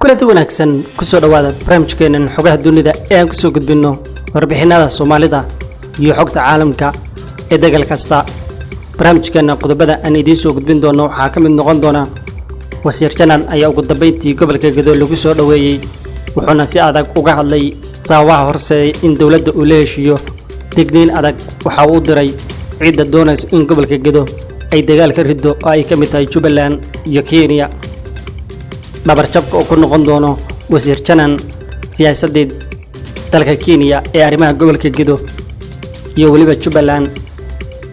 kulanti wanaagsan ku soo dhawaada barnaamijkeenan xogaha dunida ee aan ku soo gudbino warbixinada Soomaalida iyo xogta caalamka ee dagal kasta. barnaamijkeena qodobada aan idiin soo gudbin doono waxaa ka mid noqon doona wasiir janan ayaa ugu dambeyntii gobolka Gedo lagu soo dhaweeyay wuxuuna si adag uga hadlay sababaha horseeday in dawladda uu la heshiiyo digniin adag waxa uu diray ciidda doonaysa in gobolka Gedo ay dagaal ka rido oo ay ka mid tahay Jubbaland iyo Kenya. dhabar jabka oo ku noqon doono wasiir janan siyaasadeed dalka Kenya ee arrimaha gobolka Gedo iyo waliba Jubbaland.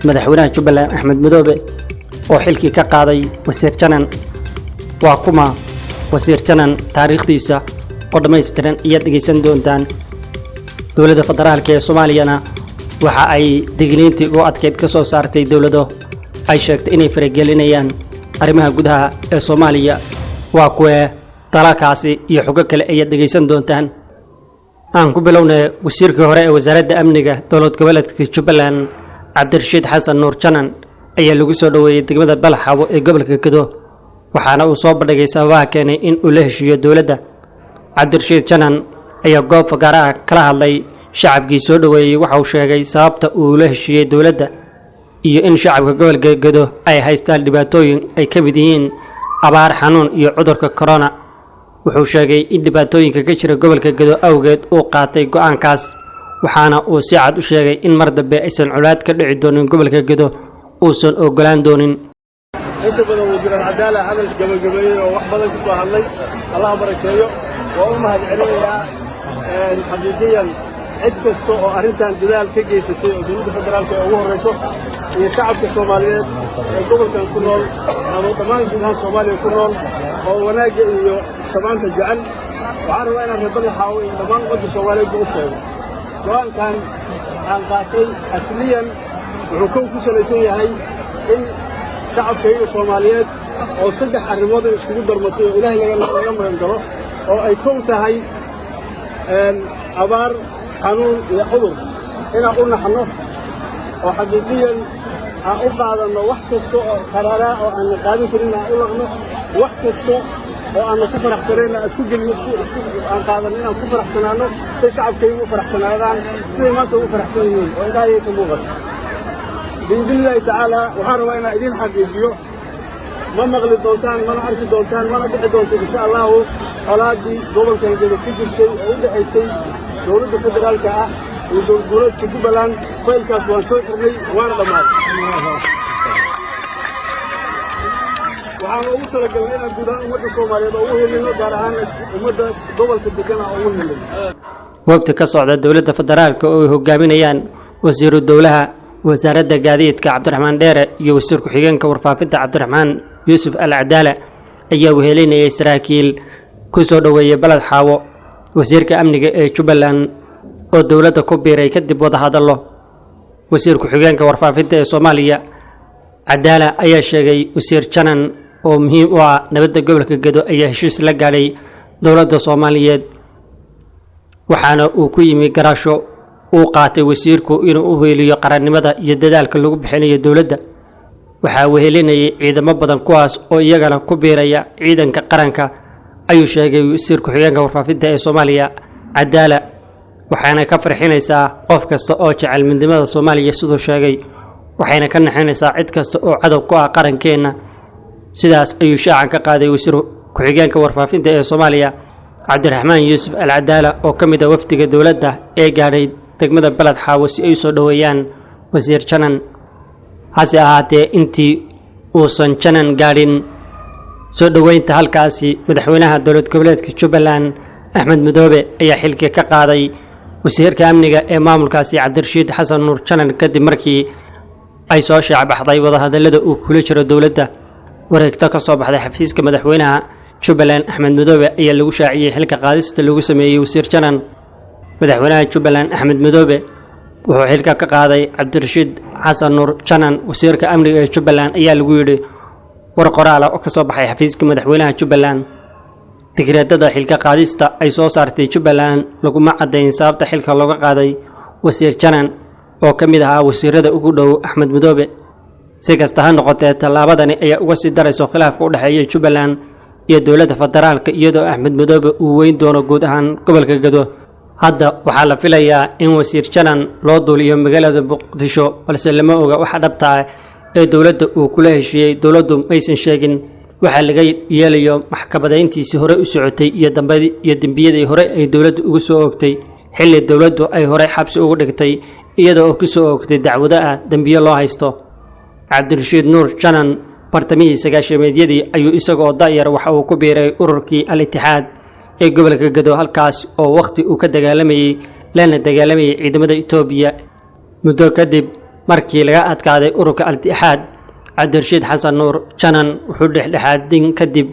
madaxweynaha Jubbaland Axmed Madoobe oo xilkii ka qaaday wasiir janan waa kuma wasiir janan taariikhdiisa oo dhameystiran iyo dhageysan doontaan. dawladda federaalka ee Soomaaliya waxa ay digniintii ugu adkeyd ka soo saartay dawladda ay sheegtay inay faragelinayaan arrimaha gudaha ee Soomaaliya. waa kuwa talakaasi iyo xogo kale ay dhageysan doontaan. aan ku bilownay wasiirkii hore ee wasaaradda amniga dowlad goboleedka Jubbaland Cabdirashiid Xasan Nuur Janan ayaa lagu soo dhaweeyay degmada Balxaabo ee gobolka Gedo waxaana uu soo bandhigay sababaha keenay in uu la heshiiyo dawladda. Cabdirashiid Janan ayaa goob gaar ah kala hadlay shacabkii soo dhaweeyay waxa uu sheegay sababta uu la heshiiyay dawladda iyo in shacabka gobolka Gedo ay haystaan dhibaatooyin ay ka mid yihiin abaar, xanuun iyo cudurka corona. wuxuu sheegay in dhibaatooyinka ka jira gobolka Gedo awgeed uu qaatay go'aankaas waxaana uu si cad u sheegay in mar dambe aysan culaad ka dhici doonin gobolka Gedo uusan ogolaan doonin. inta badan wasiir al-Cadaala hadal gabagabeeyay oo wax badan ku soo hadlay Allah barakeeyo waa u mahadcelinayaa xaqiiqiyan cid kasta oo arrintan dadaal ka geysatay oo dowladda federaalka ugu horeyso iyo shacabka Soomaaliyeed ee gobolkan ku nool ama dhammaan gudaha Soomaaliya ku nool oo wanaagga iyo samaanta jecel waxaan rabaa inaan reer Balxaabo iyo dhammaan ummadda Soomaaliyeed u sheego go'aankan aan qaatay asliyan wuxuu ku salaysan yahay in shacabka Soomaaliyeed oo saddex arrimood iskugu darmatay oo Ilaahay laga magan galo oo ay kow tahay abaar, xanuun iyo cudur inaan u naxno oo xaqiiqiyan aan u qaadano wax kasta oo qaraara oo aan qaadin karin aan u laqno wax kasta oo aan ku faraxsanayna isku gelino aan qaadano inaan ku faraxsanaano si shacabkaygu u faraxsanaadaan si maanta ugu faraxsan yihiin oo Ilaahay ka muuqato بإذن الله تعالى وحرم أنا إذن حقيقيو ما مغلي دونتان ما نعرف دونتان ما نبيع دونتان إن شاء الله أولادي قبل كان جد فكر شيء أو ده شيء دولة الفدرال كأ ودولة جبلان فيل كاسوان شو حرمي وانا دمار وعن أوصل الجمعية الجدال ومدة الصومالية أوه اللي جارهان ومدة دول كبكنا أوه اللي وقت كصعد الدولة الفدرال كأوه جامينيان وزير الدولة wasaaradda gaadiidka Cabdiraxmaan Dheere iyo wasiirka xigeenka warfaafinta Cabdiraxmaan Yuusuf Al-Cadaala ayaa wehelinayay saraakiil ku soo dhaweeyay Balxaabo. wasiirka amniga ee Jubbaland oo dawladda ku biiray kadib wada hadallo. wasiirka xigeenka warfaafinta ee Soomaaliya Cadaala ayaa sheegay wasiir janan oo muhiim u ah nabadda gobolka Gedo ayaa heshiis la gaaray dawladda Soomaaliyeed waxaana uu ku yimi garaasho uu qaatay wasiirku inuu u heeliyo qarannimada iyo dadaalka lagu bixinayo dawladda. waxa uu helinayay ciidamo badan kuwaas oo iyagana ku biiraya ciidanka qaranka ayuu sheegay wasiirku xigeenka warfaafinta ee Soomaaliya Cadaala waxaana ka farxinaysaa qof kasta oo jecel midnimada Soomaaliya sidoo sheegay waxayna ka naxinaysaa cid kasta oo cadow ku ah qarankeena. sidaas ayuu shaacan ka qaaday wasiirku xigeenka warfaafinta ee Soomaaliya Cabdiraxmaan Yuusuf Al-Cadaala oo ka mid ah wafdiga dawladda ee gaaray degmada Balxaabo si ay soo dhaweeyaan wasiir janan. hase ahaatee intii uusan janan gaarin soo dhaweynta halkaasi madaxweynaha dowlad goboleedka Jubbaland Axmed Madoobe ayaa xilka ka qaaday wasiirka amniga ee maamulkaasi Cabdirashiid Xasan Nuur Janan kadib markii ay soo shaacabaxday wada hadallada uu kula jiro dawladda. wareegto ka soo baxday xafiiska madaxweynaha Jubbaland Axmed Madoobe ayaa lagu shaaciyay xilka qaadista lagu sameeyay wasiir janan. madaxweynaha Jubbaland Axmed Madoobe wuxuu xilka ka qaaday Cabdirashiid Xasan Nuur Janan. wasiirka amniga ee Jubbaland ayaa lagu yiri war qoraal oo ka soo baxay xafiiska madaxweynaha Jubbaland. digreedada xilka qaadista ay soo saartay Jubbaland laguma cadeyn sababta xilka looga qaaday wasiir janan oo ka mid ah wasiirada ugu dhow Axmed Madoobe. si kasta ha noqotee tallaabadani ayaa uga sii darayso khilaafka u dhaxeeya Jubbaland iyo dowladda federaalka iyadoo Axmed Madoobe uu weyn doono guud ahaan gobolka Gedo. hadda waxaa la filayaa in wasiir Janan loo duuliyo magaalada Muqdisho balse lama oga waxa dhabta ah ee dowladda uu kula heshiiyay. dowladdu maysan sheegin waxa laga yeelayo maxkamadayntiisii hore u socotay iyo dambiyadii hore ay dowladdu ugu soo oogtay xilli dowladdu ay hore xabsi ugu dhigtay iyadoo ku soo oogtay dacwado ah dambiyo loo haysto. Cabdirashiid Nuur Janan bartamihii sagaashameedyadii ayuu isagoo daayar waxa uu ku biiray ururkii Al-Ittixaad ee gobolka Gedo halkaas oo waqti uu ka dagaalamayay ciidamada Itoobiya. muddo kadib markii laga adkaaday ururka Al-Ittixaad, Cabdirashiid Xasan Nuur Janan wuxuu dhexdhexaadin kadib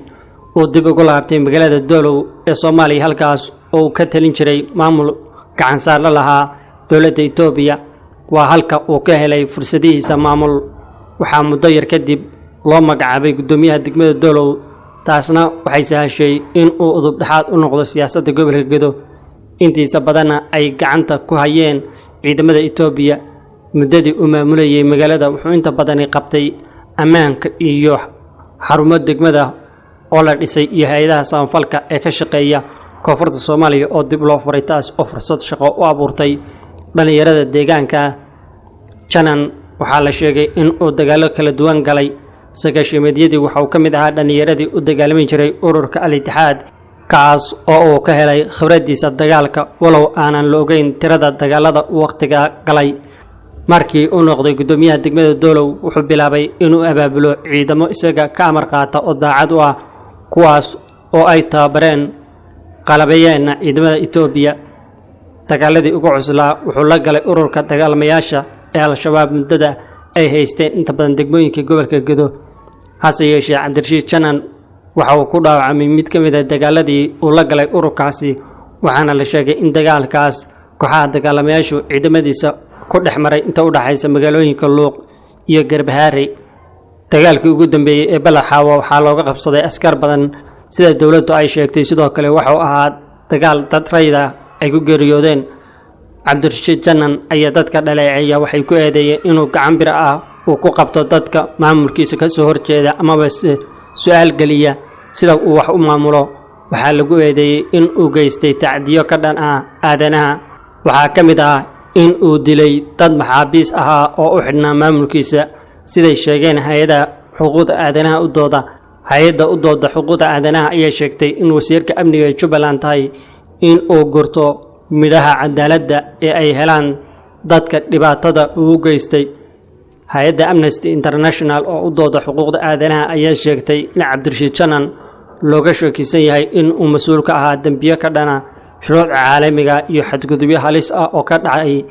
uu dib ugu laabtay magaalada Doolow ee Soomaaliya halkaas oo uu ka talin jiray maamul gacan saar la lahaa dowladda Itoobiya. waa halka uu ka helay fursadihiisa maamul. waxaa muddo yar kadib loo magacaabay gudoomiyaha degmada Doolow, taasna waxay sahashay in uu udub dhaxaad u noqdo siyaasadda gobolka Gedo intiisa badanna ay gacanta ku hayeen ciidamada Itoobiya. muddadii uu maamulayay magaalada wuxuu inta badan qabtay ammaanka iyo xarumo degmada oo la dhisay iyo hay'adaha samafalka ee ka shaqeeya koonfurta Soomaaliya oo dib loo furay, taas oo fursad shaqo u abuurtay dhalinyarada deegaanka. Janan waxaa la sheegay in uu dagaalo kala duwan galay sagaashameedyadii. waxa uu ka mid ahaa dhalinyaradii u dagaalami jiray ururka Al-Ittixaad, kaas oo uu ka helay khibradiisa dagaalka walow aanan la ogeyn tirada dagaalada uu waqtiga galay. markii uu noqday gudoomiyaha degmada Doolow wuxuu bilaabay inuu abaabulo ciidamo isaga ka amar qaata oo daacad u ah, kuwaas oo ay tababareen qalabayeen ciidamada Itoobiya. dagaaladii ugu cuslaa wuxuu la galay ururka dagaalamayaasha ee Al-Shabaab muddada ay haysteen inta badan degmooyinka gobolka Gedo. hase yeeshee Cabdirashiid Janan waxa uu ku dhaawacmay mid ka mid ah dagaaladii uu la galay ururkaasi, waxaana la sheegay in dagaalkaas kooxaha dagaalamayaashu ciidamadiisa ku dhex maray inta u dhaxaysa magaalooyinka Luuq iyo Garbaharey. dagaalkii ugu dambeeyay ee Balaxaawo waxaa looga qabsaday askar badan sida dowladdu ay sheegtay. sidoo kale waxa uu ahaa dagaal dad rayid ah ay ku geeriyoodeen. Cabdirashiid Janan ayaa dadka dhaleeceeya waxay ku eedeeyeen inuu gacan bir ah uu ku qabto dadka maamulkiisa ka soo horjeeda amaba su'aal geliya sida uu wax u maamulo. waxaa lagu eedeeyay in uu geystay tacdiyo ka dhan ah aadanaha. waxaa ka mid ah in uu dilay dad maxaabiis ahaa oo u xidhnaa maamulkiisa, siday sheegeen hay'adda xuquuqda aadanaha u dooda. hay'adda u dooda xuquuqda aadanaha ayaa sheegtay in wasiirka amniga ee Jubbaland tahay in uu gurto midhaha cadaaladda ee ay helaan dadka dhibaatada uu geystay. hay'adda Amnesty International oo u dooda xuquuqda aadanaha ayaa sheegtay in Cabdirashiid Janan looga shakisan yahay in uu mas'uul ka ahaa dambiyo ka dhana shuruucda caalamiga iyo xadgudubyo halis ah oo ka dhacay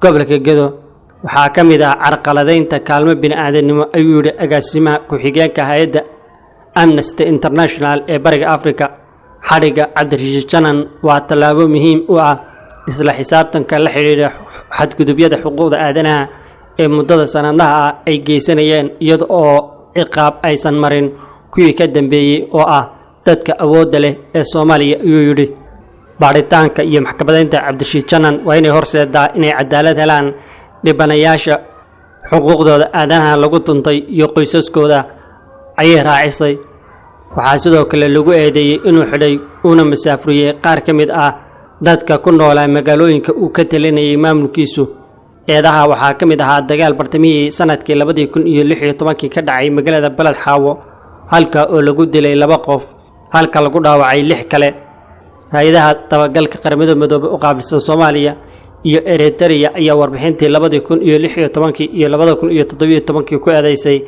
gobolka Gedo. waxaa ka mid ah carqaladaynta kaalmo bini'aadanimo, ayuu yidhi agaasimaha ku-xigeenka hay'adda Amnesty International ee Bariga Afrika. xadhigga Cabdirashiid Janan waa tallaabo muhiim u ah isla xisaabtanka la xiriira xadgudubyada xuquuqda aadanaha ee muddada sanadaha ah ay geysanayeen, iyada oo ciqaab aysan marin kuwii ka dambeeyay oo ah dadka awoodda leh ee Soomaaliya. ayuu yidhi baaritaanka iyo maxkamadaynta Cabdirashiid Janan waa inay horseedaa inay cadaalad helaan dhibanayaasha xuquuqdooda aadanaha lagu tuntay iyo qoysaskooda, ayay raacisay. waxaa sidoo kale lagu eedeeyay inuu xidhay una masaafuriyey qaar ka mid ah dadka ku noolaa magaalooyinka uu ka talinayay maamulkiisu. eedaha waxaa ka mid ahaa dagaal bartamihii sanadkii 2016 ka dhacay magaalada Balaxaawo, halka oo lagu dilay 2 qof halka lagu dhaawacay 6 kale. hay'adaha dabagalka qaramada Midoobay u qaabilsan Soomaaliya iyo Eritrea ayaa warbixintii 2016 iyo 2017 ku eedeysay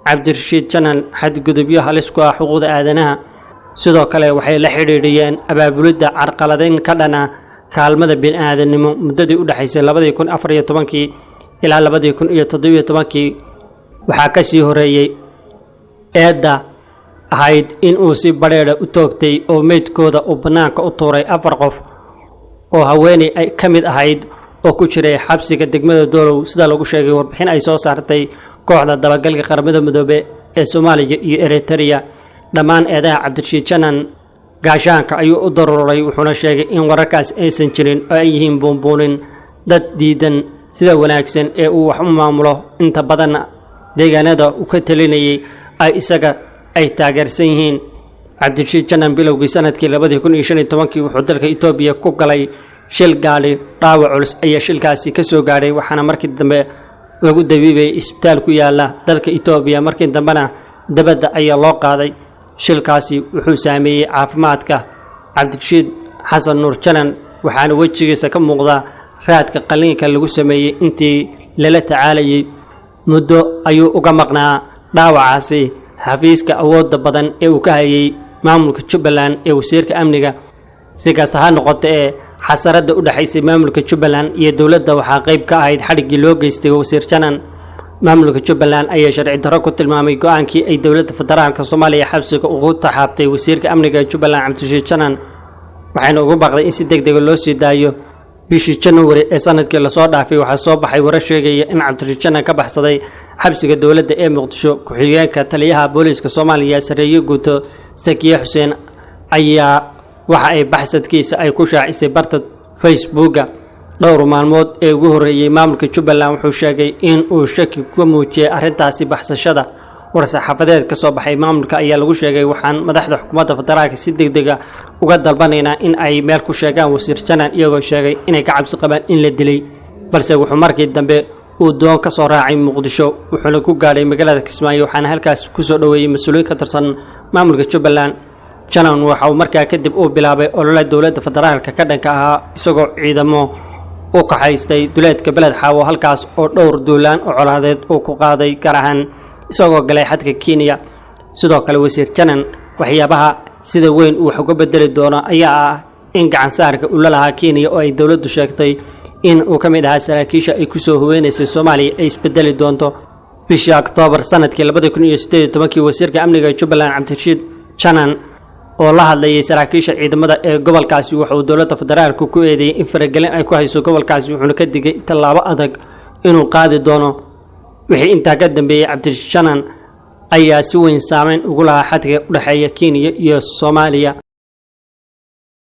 Cabdirashiid Janan xadgudubyo halis ku ah xuquuqda aadanaha. sidoo kale waxay la xiriiriyeen abaabulidda carqaladayn ka dhana kaalmada bini'aadanimo muddadii u dhaxaysay 2014 ilaa 2017. waxaa ka sii horeeyay eedda ahayd in uu si badheedha u toogtay oo meydkooda uu bannaanka u tuuray 4 qof oo haweeney ay ka mid ahayd oo ku jiray xabsiga degmada Doolow, sida lagu sheegay warbixin ay soo saartay kooxda dabagalka qaramada Midoobay ee Soomaaliya iyo Eritrea. dhammaan eedaha Cabdirashiid Janan gaashaanka ayuu u daruuray, wuxuuna sheegay in wararkaas aysan jirin oo ay yihiin buunbuunin dad diidan sida wanaagsan ee uu wax u maamulo. inta badan deegaanada uu ka talinayay ay isaga ay taageersan yihiin. cabdirashiid janan bilowgii sanadkii 2015 wuxuu dalka Itoobiya ku galay shil gaari dhaawac culus ayaa shilkaasi ka soo gaaray waxaana markii dambe lagu dabiibay isbitaal ku yaala dalka Itoobiya markii dambena dabadda ayaa loo qaaday shilkaasi wuxuu saameeyay caafimaadka cabdirashiid xasan nuur janan waxaana wajigiisa ka muuqda raadka qaliinka lagu sameeyay intii lala tacaalayay muddo ayuu uga maqnaa dhaawacaasi xafiiska awoodda badan ee uu ka hayay maamulka Jubbaland ee wasiirka amniga si kasta ha noqotee xasarada u dhaxaysay maamulka Jubbaland iyo dawladda waxaa qayb ka ahayd xadhigii loo geystay wasiir janan maamulka Jubbaland ayaa sharci darro ku tilmaamay go'aankii ay dawladda federaalka Soomaaliya xabsiga ugu taxaabtay wasiirka amniga Jubbaland cabdirashiid janan waxayna ugu baaqday in si degdeg ah loo sii daayo bishii January ee sanadkii la soo dhaafay waxaa soo baxay warar sheegaya in cabdirashiid janan ka baxsaday xabsiga dawladda ee Muqdisho ku-xigeenka taliyaha booliska Soomaaliya Sareeye Guuto Sakiye Xuseen ayaa waxa ay baxsadkiisa ay ku shaacisay barta Facebook dhowr maalmood ee ugu horeeyay maamulka Jubbaland wuxuu sheegay in uu shaki ku muujiyay arintaasi baxsashada war-saxaafadeed ka soo baxay maamulka ayaa lagu sheegay waxaan madaxda xukuumadda federaalka si degdeg ah uga dalbanaynaa in ay meel ku sheegaan wasiir janan iyagoo sheegay inay ka cabsi qabaan in la dilay balse wuxuu markii dambe uu doon ka soo raacay Muqdisho wuxuuna ku gaaray magaalada Kismaayo waxaana halkaas ku soo dhaweeyay mas'uuliyiin ka tirsan maamulka Jubbaland janan waxa uu markaa kadib uu bilaabay olole dawladda federaalka ka dhanka ah isagoo ciidamo u kaxaystay duleedka beled xaawo halkaas oo dhowr duulaan oo colaadeed uu ku qaaday gaar ahaan isagoo galay xadka Kenya sidoo kale wasiir janan waxyaabaha sida weyn uu wax uga bedeli doono ayaa ah in gacan saarka uu la lahaa Kenya oo ay dawladdu sheegtay in uu ka mid ahaa saraakiisha ay ku soo haweenaysay Soomaaliya ay isbedeli doonto bishii Oktoobar sanadkii 2018 wasiirka amniga Jubbaland cabdirashiid janan oo la hadlayay saraakiisha ciidamada ee gobolkaasi wuxuu dawladda federaalka ku eedeeyay in faragelin ay ku hayso gobolkaasi wuxuuna ka digay tallaabo adag inuu qaadi doono wixii intaa ka dambeeyay cabdirashiid janan ayaa si weyn saameyn ugu lahaa xadka u dhaxeeya Kenya iyo Soomaaliya